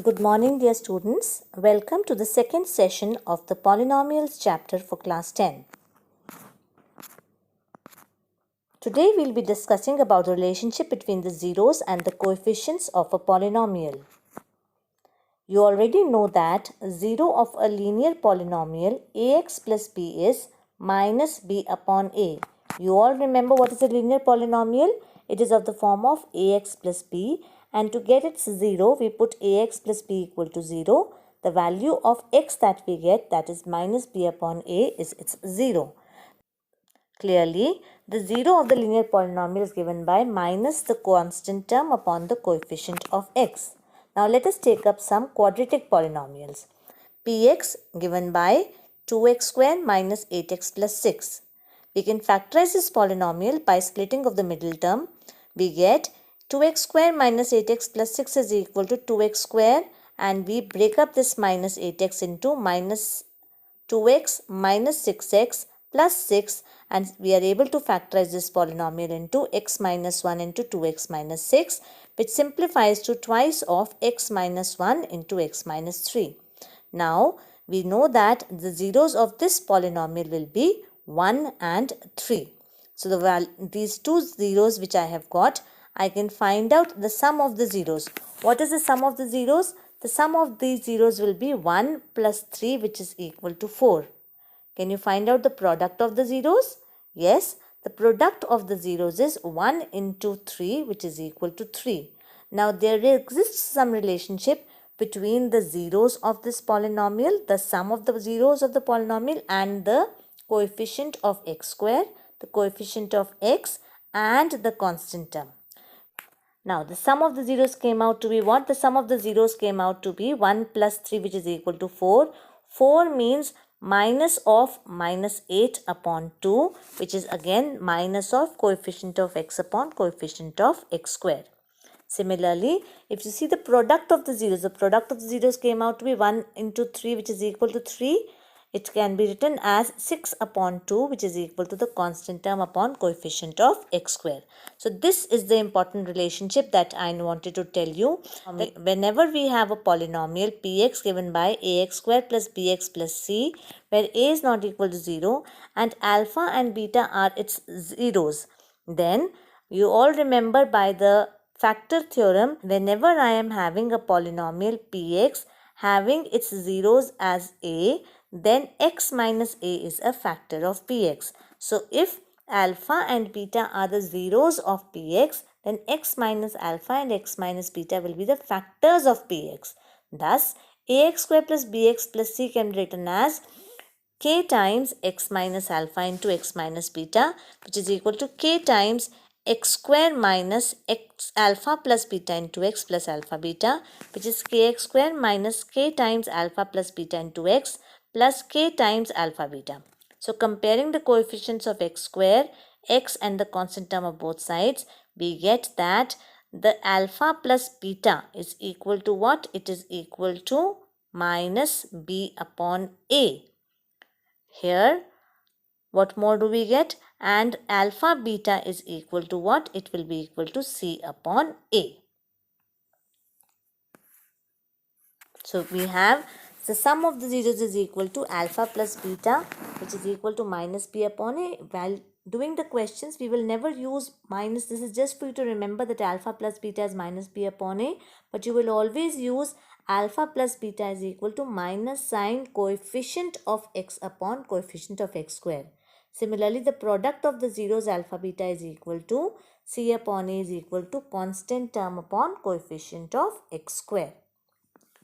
Good morning, dear students. Welcome to the second session of the Polynomials chapter for class 10. Today we'll be discussing about the relationship between the zeros and the coefficients of a polynomial. You already know that 0 of a linear polynomial ax plus b is minus b upon a. You all remember what is a linear polynomial? It is of the form of ax plus b, and to get its 0 we put ax plus b equal to 0. The value of x that we get, that is minus b upon a, is its 0. Clearly, the 0 of the linear polynomial is given by minus the constant term upon the coefficient of x. Now let us take up some quadratic polynomials. Px given by 2x square minus 8x plus 6. We can factorize this polynomial by splitting of the middle term. We get 2x square minus 8x plus 6 is equal to 2x square, and we break up this minus 8x into minus 2x minus 6x plus 6, and we are able to factorize this polynomial into x minus 1 into 2x minus 6, which simplifies to twice of x minus 1 into x minus 3. Now we know that the zeros of this polynomial will be 1 and 3. So these two zeros which I have got, I can find out the sum of the zeros. What is the sum of the zeros? The sum of these zeros will be 1 plus 3, which is equal to 4. Can you find out the product of the zeros? Yes, the product of the zeros is 1 into 3, which is equal to 3. Now there exists some relationship between the zeros of this polynomial, the sum of the zeros of the polynomial, and the coefficient of x square, the coefficient of x, and the constant term. Now the sum of the zeros came out to be what? The sum of the zeros came out to be 1 plus 3, which is equal to 4. 4 means minus of minus 8 upon 2, which is again minus of coefficient of x upon coefficient of x square. Similarly, if you see the product of the zeros came out to be 1 into 3, which is equal to 3. It can be written as 6 upon 2, which is equal to the constant term upon coefficient of x square. So this is the important relationship that I wanted to tell you. Whenever we have a polynomial px given by ax square plus bx plus c, where a is not equal to 0 and alpha and beta are its zeros, then you all remember by the factor theorem, whenever I am having a polynomial px having its zeros as a, then x minus a is a factor of px. So if alpha and beta are the zeros of px, then x minus alpha and x minus beta will be the factors of px. Thus, ax square plus bx plus c can be written as k times x minus alpha into x minus beta, which is equal to k times x square minus x alpha plus beta into x plus alpha beta, which is kx square minus k times alpha plus beta into x plus k times alpha beta. So comparing the coefficients of x square, x, and the constant term of both sides, we get that the alpha plus beta is equal to what? It is equal to minus b upon a. Here, what more do we get? And alpha beta is equal to what? It will be equal to c upon a. So we have the sum of the zeros is equal to alpha plus beta, which is equal to minus b upon a. While doing the questions, we will never use minus. This is just for you to remember that alpha plus beta is minus b upon a. But you will always use alpha plus beta is equal to minus sign coefficient of x upon coefficient of x square. Similarly, the product of the zeros alpha beta is equal to c upon a is equal to constant term upon coefficient of x square.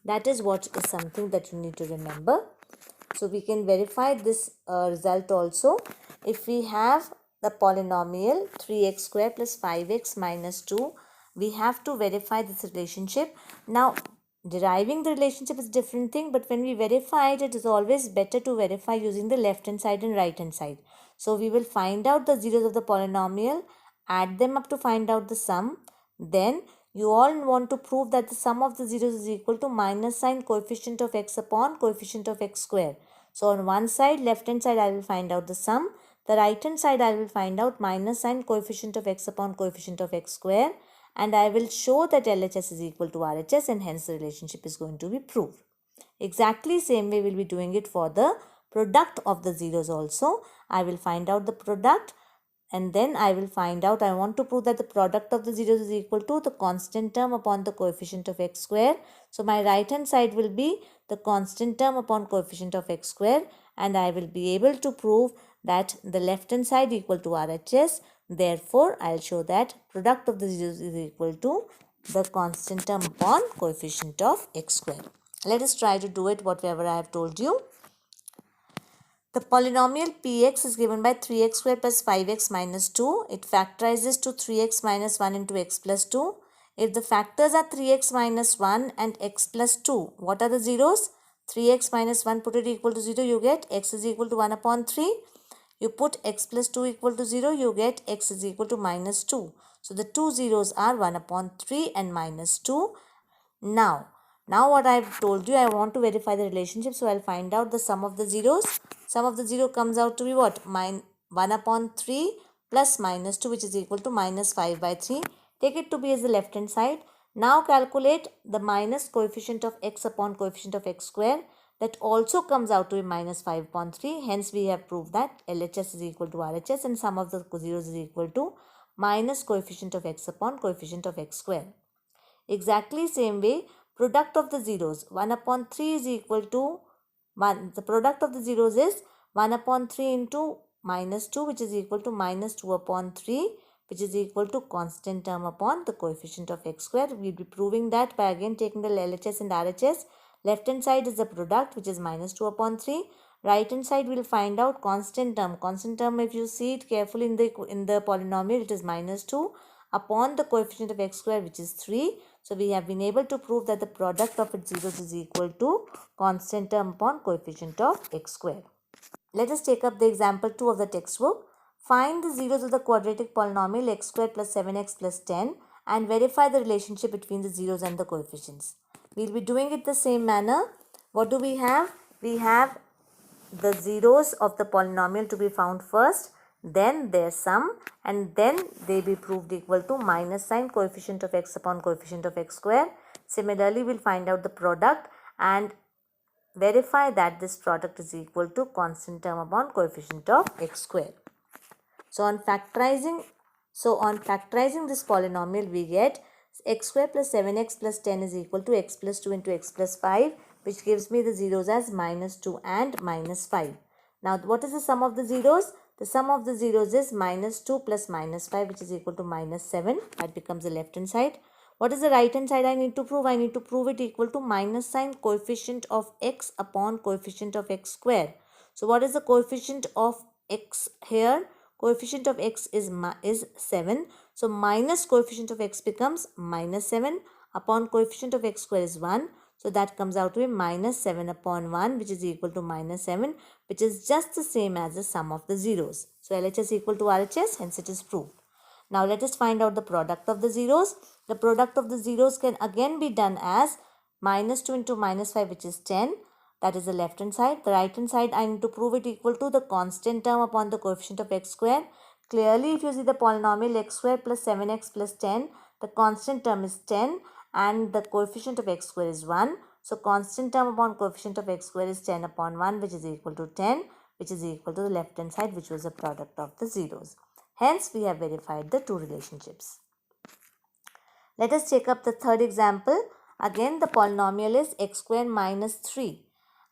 That is what is something that you need to remember. So we can verify this result also. If we have the polynomial 3x square plus 5x minus 2, we have to verify this relationship. Now, deriving the relationship is a different thing, but when we verify it, it is always better to verify using the left hand side and right hand side. So we will find out the zeros of the polynomial, add them up to find out the sum. Then you all want to prove that the sum of the zeros is equal to minus sign coefficient of x upon coefficient of x square. So on one side, left hand side, I will find out the sum. The right hand side, I will find out minus sign coefficient of x upon coefficient of x square. and I will show that LHS is equal to RHS, and hence the relationship is going to be proved. Exactly same way we'll be doing it for the product of the zeros also. I will find out the product, and then I will find out, I want to prove that the product of the zeros is equal to the constant term upon the coefficient of x square. So my right hand side will be the constant term upon coefficient of x square, and I will be able to prove that the left hand side equal to RHS. Therefore, I'll show that product of the zeros is equal to the constant term upon coefficient of x square. Let us try to do it whatever I have told you. The polynomial px is given by 3x square plus 5x minus 2. It factorizes to 3x minus 1 into x plus 2. If the factors are 3x minus 1 and x plus 2, what are the zeros? 3x minus 1, put it equal to 0, you get x is equal to 1 upon 3. You put x plus 2 equal to 0, you get x is equal to minus 2. So the two zeros are 1 upon 3 and minus 2. Now what I've told you, I want to verify the relationship. So I'll find out the sum of the zeros. Sum of the 0 comes out to be what? 1 upon 3 plus minus 2, which is equal to minus 5 by 3. Take it to be as the left hand side. Now calculate the minus coefficient of x upon coefficient of x square. That also comes out to be minus 5 upon 3. Hence we have proved that LHS is equal to RHS, and sum of the zeros is equal to minus coefficient of x upon coefficient of x square. Exactly same way, product of the zeros, 1 upon 3 is equal to 1. The product of the zeros is 1 upon 3 into minus 2, which is equal to minus 2 upon 3, which is equal to constant term upon the coefficient of x square. We will be proving that by again taking the LHS and RHS. Left hand side is the product, which is minus 2 upon 3. Right hand side we will find out constant term. Constant term, if you see it carefully in the polynomial, it is minus 2 upon the coefficient of x square, which is 3. So we have been able to prove that the product of its zeros is equal to constant term upon coefficient of x square. Let us take up the example 2 of the textbook. Find the zeros of the quadratic polynomial x square plus 7x plus 10 and verify the relationship between the zeros and the coefficients. We will be doing it the same manner. What do we have? We have the zeros of the polynomial to be found first, then their sum, and then they be proved equal to minus sign coefficient of x upon coefficient of x square. Similarly, we'll find out the product and verify that this product is equal to constant term upon coefficient of x square. So on factorizing this polynomial, we get x square plus 7x plus 10 is equal to x plus 2 into x plus 5, which gives me the zeros as minus 2 and minus 5. Now what is the sum of the zeros? The sum of the zeros is minus 2 plus minus 5, which is equal to minus 7. That becomes the left hand side. What is the right hand side I need to prove? I need to prove it equal to minus sign coefficient of x upon coefficient of x square. So what is the coefficient of x here? Coefficient of x is 7. So minus coefficient of x becomes minus 7 upon coefficient of x square is 1. So that comes out to be minus 7 upon 1, which is equal to minus 7, which is just the same as the sum of the zeros. So LHS equal to RHS, hence it is proved. Now let us find out the product of the zeros. The product of the zeros can again be done as minus 2 into minus 5, which is 10. That is the left hand side. The right hand side, I need to prove it equal to the constant term upon the coefficient of x square. Clearly, if you see the polynomial x square plus 7x plus 10, the constant term is 10 and the coefficient of x square is 1. So constant term upon coefficient of x square is 10 upon 1, which is equal to 10, which is equal to the left hand side, which was the product of the zeros. Hence, we have verified the two relationships. Let us take up the third example. Again, the polynomial is x square minus 3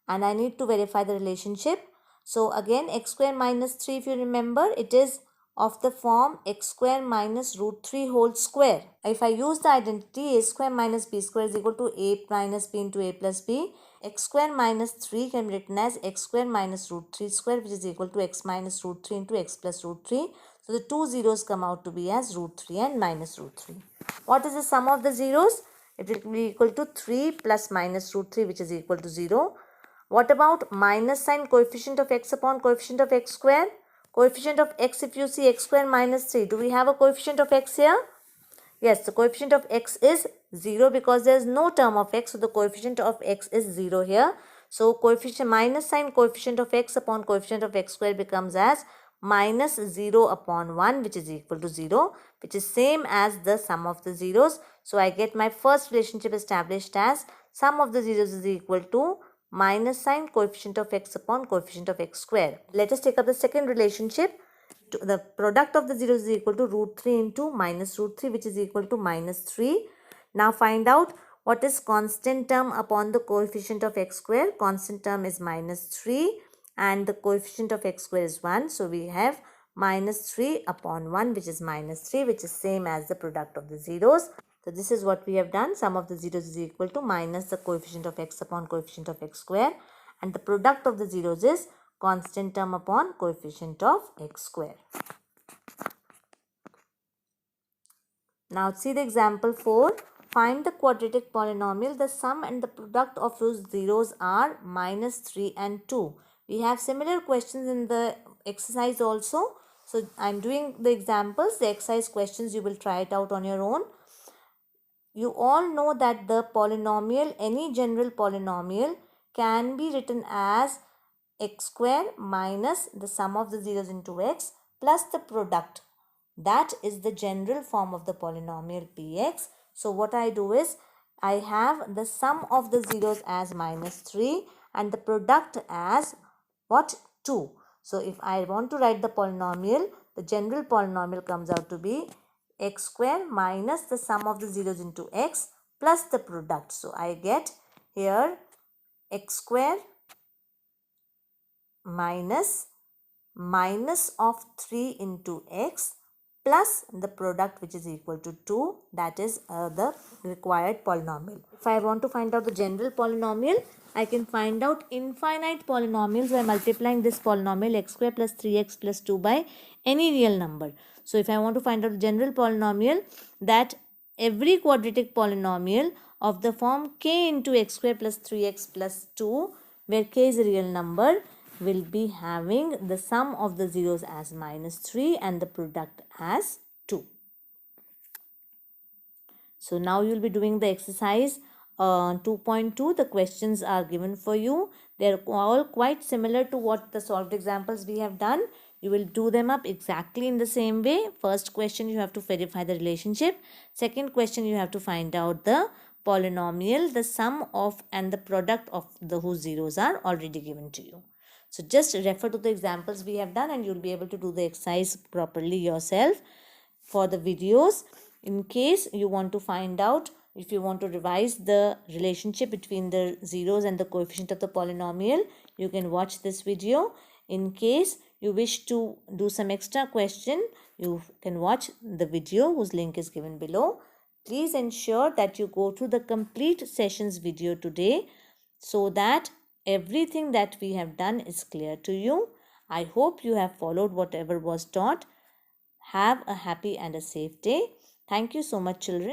and I need to verify the relationship. So again, x square minus 3, if you remember, it is of the form x square minus root 3 whole square. If I use the identity a square minus b square is equal to a minus b into a plus b, x square minus 3 can be written as x square minus root 3 square, which is equal to x minus root 3 into x plus root 3. So the two zeros come out to be as root 3 and minus root 3. What is the sum of the zeros? It will be equal to 3 plus minus root 3, which is equal to 0. What about minus sign coefficient of x upon coefficient of x square? Coefficient of x, if you see x square minus 3, do we have a coefficient of x here? Yes, the coefficient of x is 0 because there is no term of x. So the coefficient of x is 0 here. So coefficient minus sign coefficient of x upon coefficient of x square becomes as minus 0 upon 1, which is equal to 0, which is same as the sum of the zeros. So I get my first relationship established as sum of the zeros is equal to minus sign coefficient of x upon coefficient of x square. Let us take up the second relationship. The product of the zeros is equal to root 3 into minus root 3, which is equal to minus 3. Now find out what is constant term upon the coefficient of x square. Constant term is minus 3 and the coefficient of x square is 1. So we have minus 3 upon 1, which is minus 3, which is same as the product of the zeros. So this is what we have done. Sum of the zeros is equal to minus the coefficient of x upon coefficient of x square, and the product of the zeros is constant term upon coefficient of x square. Now see the example 4. Find the quadratic polynomial. The sum and the product of whose zeros are minus 3 and 2. We have similar questions in the exercise also. So I am doing the examples. The exercise questions you will try it out on your own. You all know that the polynomial, any general polynomial, can be written as x square minus the sum of the zeros into x plus the product. That is the general form of the polynomial px. So what I do is, I have the sum of the zeros as minus 3 and the product as what? 2. So if I want to write the polynomial, the general polynomial comes out to be x square minus the sum of the zeros into x plus the product. So I get here x square minus of 3 into x plus the product, which is equal to 2. That is the required polynomial. If I want to find out the general polynomial, I can find out infinite polynomials by multiplying this polynomial x square plus 3x plus 2 by any real number. So if I want to find out the general polynomial, that every quadratic polynomial of the form k into x square plus 3x plus 2, where k is a real number, will be having the sum of the zeros as minus 3 and the product as 2. So now you will be doing the exercise 2.2. The questions are given for you. They are all quite similar to what the solved examples we have done. You will do them up exactly in the same way. First question, you have to verify the relationship. Second question, you have to find out the polynomial, the sum of and the product of the whose zeros are already given to you. So just refer to the examples we have done and you'll be able to do the exercise properly yourself. For the videos, in case you want to find out, if you want to revise the relationship between the zeros and the coefficient of the polynomial, you can watch this video. In case you wish to do some extra question, you can watch the video whose link is given below. Please ensure that you go through the complete sessions video today so that everything that we have done is clear to you. I hope you have followed whatever was taught. Have a happy and a safe day. Thank you so much, children.